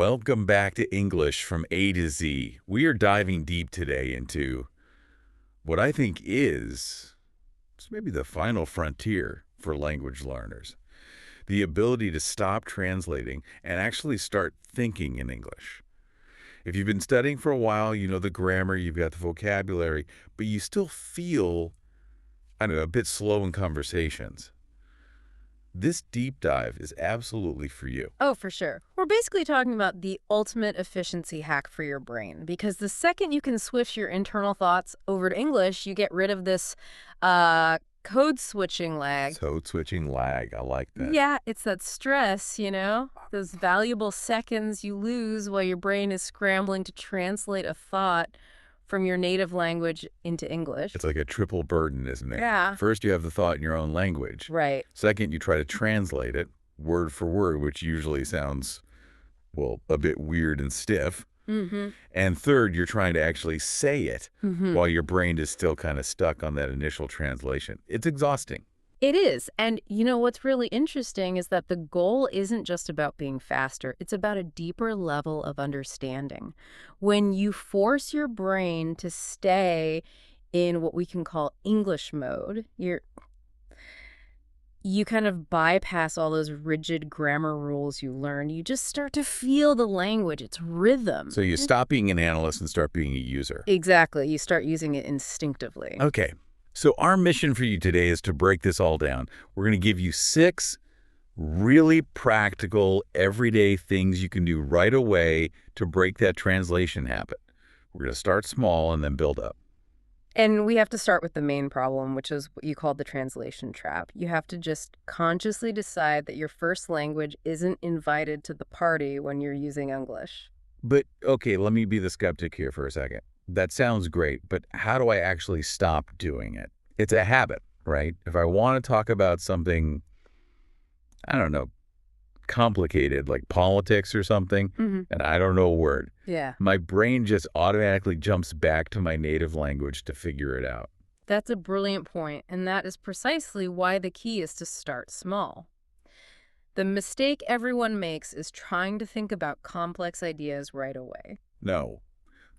Welcome back to English from A to Z. We are diving deep today into what I think is maybe the final frontier for language learners. The ability to stop translating and actually start thinking in English. If you've been studying for a while, you know the grammar, you've got the vocabulary, but you still feel, I don't know, a bit slow in conversations. This deep dive is absolutely for you. Oh, for sure. We're basically talking about the ultimate efficiency hack for your brain, because the second you can switch your internal thoughts over to English, you get rid of this code switching lag. Code switching lag, I like that. Yeah, it's that stress, those valuable seconds you lose while your brain is scrambling to translate a thought from your native language into English. It's like a triple burden, isn't it? Yeah. First, you have the thought in your own language. Right. Second, you try to translate it word for word, which usually sounds, well, a bit weird and stiff. Mm-hmm. And third, you're trying to actually say it while your brain is still kind of stuck on that initial translation. It's exhausting. It is. And what's really interesting is that the goal isn't just about being faster. It's about a deeper level of understanding. When you force your brain to stay in what we can call English mode, you kind of bypass all those rigid grammar rules you learn. You just start to feel the language, its rhythm. So you stop being an analyst and start being a user. Exactly. You start using it instinctively. Okay. So our mission for you today is to break this all down. We're going to give you 6 really practical, everyday things you can do right away to break that translation habit. We're going to start small and then build up. And we have to start with the main problem, which is what you call the translation trap. You have to just consciously decide that your first language isn't invited to the party when you're using English. But, okay, let me be the skeptic here for a second. That sounds great, but how do I actually stop doing it? It's a habit, right? If I want to talk about something, I don't know, complicated, like politics or something, and I don't know a word, Yeah. my brain just automatically jumps back to my native language to figure it out. That's a brilliant point, and that is precisely why the key is to start small. The mistake everyone makes is trying to think about complex ideas right away. No.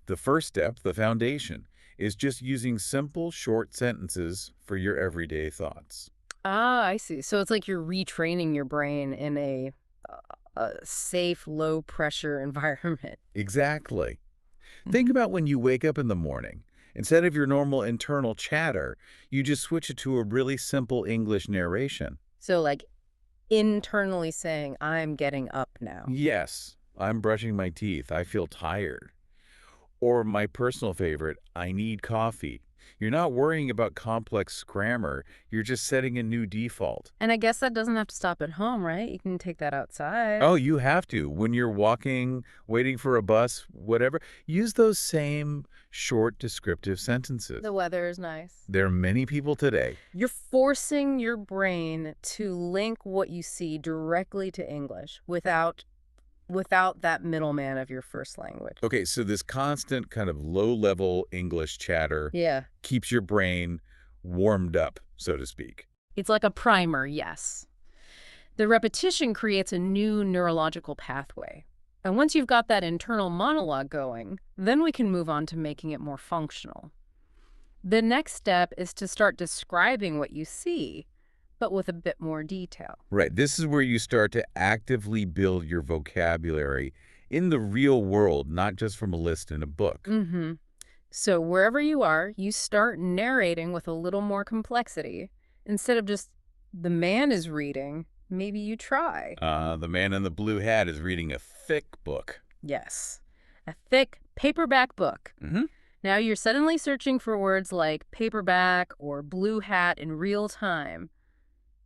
The first step, the foundation, is just using simple, short sentences for your everyday thoughts. Ah, I see. So it's like you're retraining your brain in a safe, low-pressure environment. Exactly. Think about when you wake up in the morning. Instead of your normal internal chatter, you just switch it to a really simple English narration. So like internally saying, I'm getting up now. Yes, I'm brushing my teeth. I feel tired. Or my personal favorite, I need coffee. You're not worrying about complex grammar. You're just setting a new default. And I guess that doesn't have to stop at home, right? You can take that outside. Oh, you have to. When you're walking, waiting for a bus, whatever, use those same short descriptive sentences. The weather is nice. There are many people today. You're forcing your brain to link what you see directly to English without that middleman of your first language. Okay, so this constant kind of low-level English chatter keeps your brain warmed up, so to speak. It's like a primer, yes. The repetition creates a new neurological pathway. And once you've got that internal monologue going, then we can move on to making it more functional. The next step is to start describing what you see, but with a bit more detail. Right. This is where you start to actively build your vocabulary in the real world, not just from a list in a book. So wherever you are, you start narrating with a little more complexity. Instead of just, the man is reading, maybe you try. The man in the blue hat is reading a thick book. Yes, a thick paperback book. Now you're suddenly searching for words like paperback or blue hat in real time.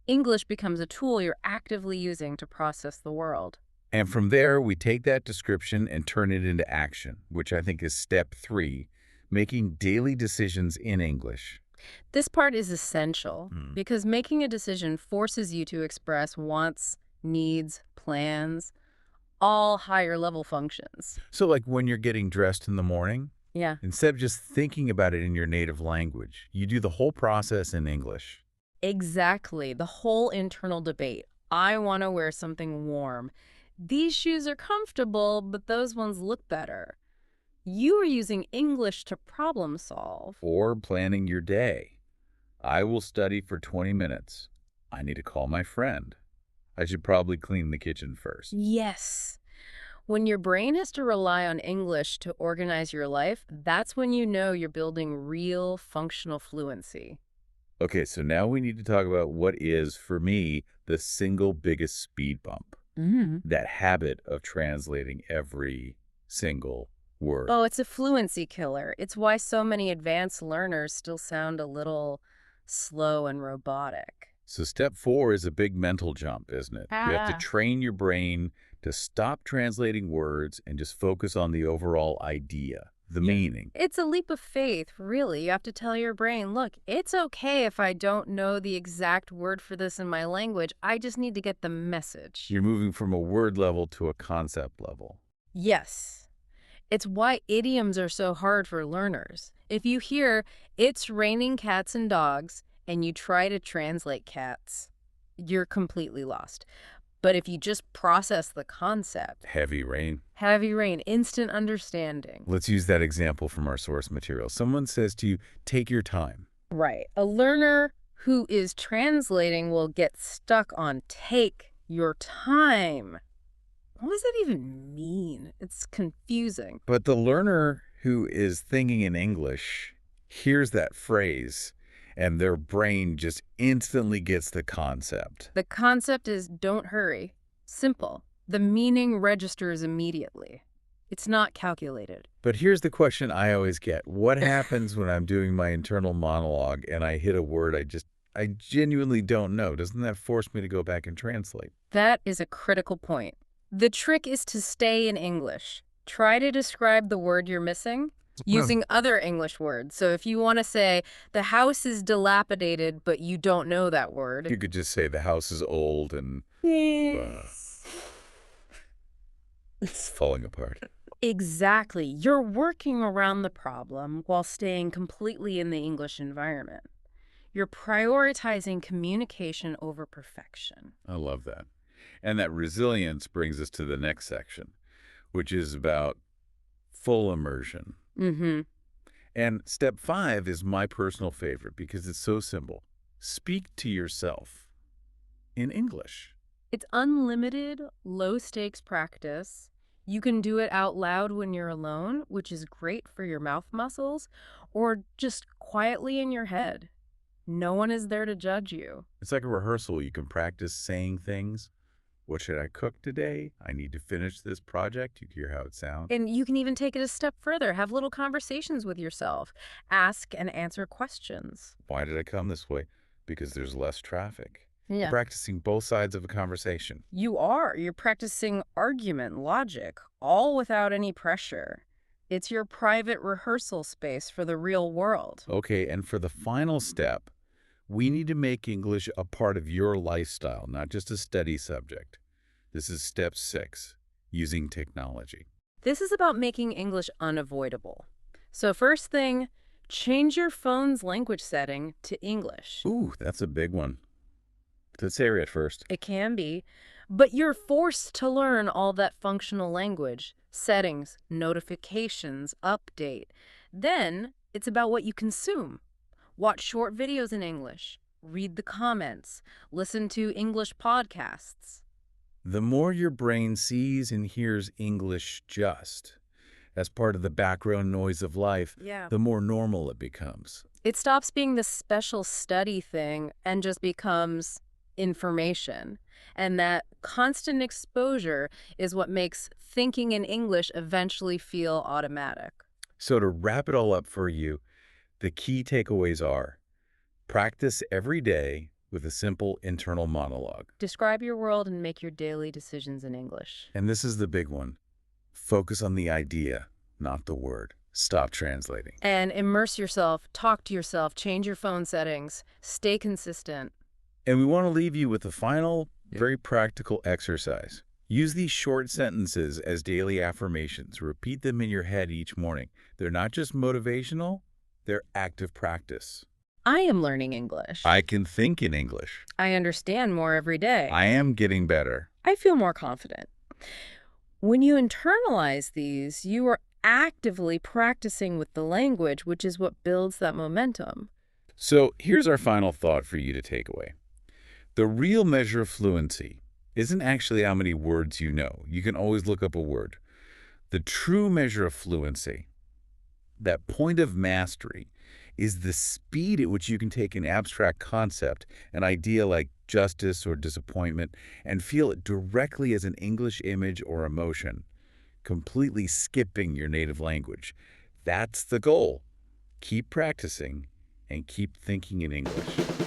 English becomes a tool you're actively using to process the world. And from there, we take that description and turn it into action, which I think is step 3, making daily decisions in English. This part is essential because making a decision forces you to express wants, needs, plans, all higher level functions. So like when you're getting dressed in the morning, Yeah. instead of just thinking about it in your native language, you do the whole process in English. Exactly. The whole internal debate. I want to wear something warm. These shoes are comfortable, but those ones look better. You are using English to problem solve. Or planning your day. I will study for 20 minutes. I need to call my friend. I should probably clean the kitchen first. Yes. When your brain has to rely on English to organize your life, that's when you know you're building real functional fluency. Okay, so now we need to talk about what is, for me, the single biggest speed bump. That habit of translating every single word. Oh, it's a fluency killer. It's why so many advanced learners still sound a little slow and robotic. So step 4 is a big mental jump, isn't it? You have to train your brain to stop translating words and just focus on the overall idea, the meaning. It's a leap of faith, really. You have to tell your brain, look, it's okay if I don't know the exact word for this in my language. I just need to get the message. You're moving from a word level to a concept level. Yes. It's why idioms are so hard for learners. If you hear, it's raining cats and dogs, and you try to translate cats, you're completely lost. But if you just process the concept, Heavy rain. instant understanding. Let's use that example from our source material. Someone says to you, take your time. Right. A learner who is translating will get stuck on take your time. What does that even mean? It's confusing. But the learner who is thinking in English hears that phrase, and their brain just instantly gets the concept. The concept is don't hurry. Simple. The meaning registers immediately. It's not calculated. But here's the question I always get. What happens when I'm doing my internal monologue and I hit a word I genuinely don't know? Doesn't that force me to go back and translate? That is a critical point. The trick is to stay in English. Try to describe the word you're missing using other English words. So if you want to say, the house is dilapidated, but you don't know that word. You could just say the house is old and it's falling apart. Exactly. You're working around the problem while staying completely in the English environment. You're prioritizing communication over perfection. I love that. And that resilience brings us to the next section, which is about full immersion. And step 5 is my personal favorite because it's so simple. Speak to yourself in English. It's unlimited, low-stakes practice. You can do it out loud when you're alone, which is great for your mouth muscles, or just quietly in your head. No one is there to judge you. It's like a rehearsal. You can practice saying things. What should I cook today? I need to finish this project. You hear how it sounds. And you can even take it a step further. Have little conversations with yourself. Ask and answer questions. Why did I come this way? Because there's less traffic. Yeah. Practicing both sides of a conversation. You're practicing argument, logic, all without any pressure. It's your private rehearsal space for the real world. Okay, and for the final step, we need to make English a part of your lifestyle, not just a study subject. This is step 6, using technology. This is about making English unavoidable. So first thing, change your phone's language setting to English. Ooh, that's a big one. Let's say it first. It can be, but you're forced to learn all that functional language, settings, notifications, update. Then it's about what you consume. Watch short videos in English, read the comments, listen to English podcasts. The more your brain sees and hears English just as part of the background noise of life, the more normal it becomes. It stops being this special study thing and just becomes information. And that constant exposure is what makes thinking in English eventually feel automatic. So to wrap it all up for you, the key takeaways are: practice every day with a simple internal monologue. Describe your world and make your daily decisions in English. And this is the big one. Focus on the idea, not the word. Stop translating. And immerse yourself, talk to yourself, change your phone settings, stay consistent. And we want to leave you with a final, very practical exercise. Use these short sentences as daily affirmations. Repeat them in your head each morning. They're not just motivational, they're active practice. I am learning English. I can think in English. I understand more every day. I am getting better. I feel more confident. When you internalize these, you are actively practicing with the language, which is what builds that momentum. So here's our final thought for you to take away. The real measure of fluency isn't actually how many words you know. You can always look up a word. The true measure of fluency, that point of mastery, is the speed at which you can take an abstract concept, an idea like justice or disappointment, and feel it directly as an English image or emotion, completely skipping your native language. That's the goal. Keep practicing and keep thinking in English.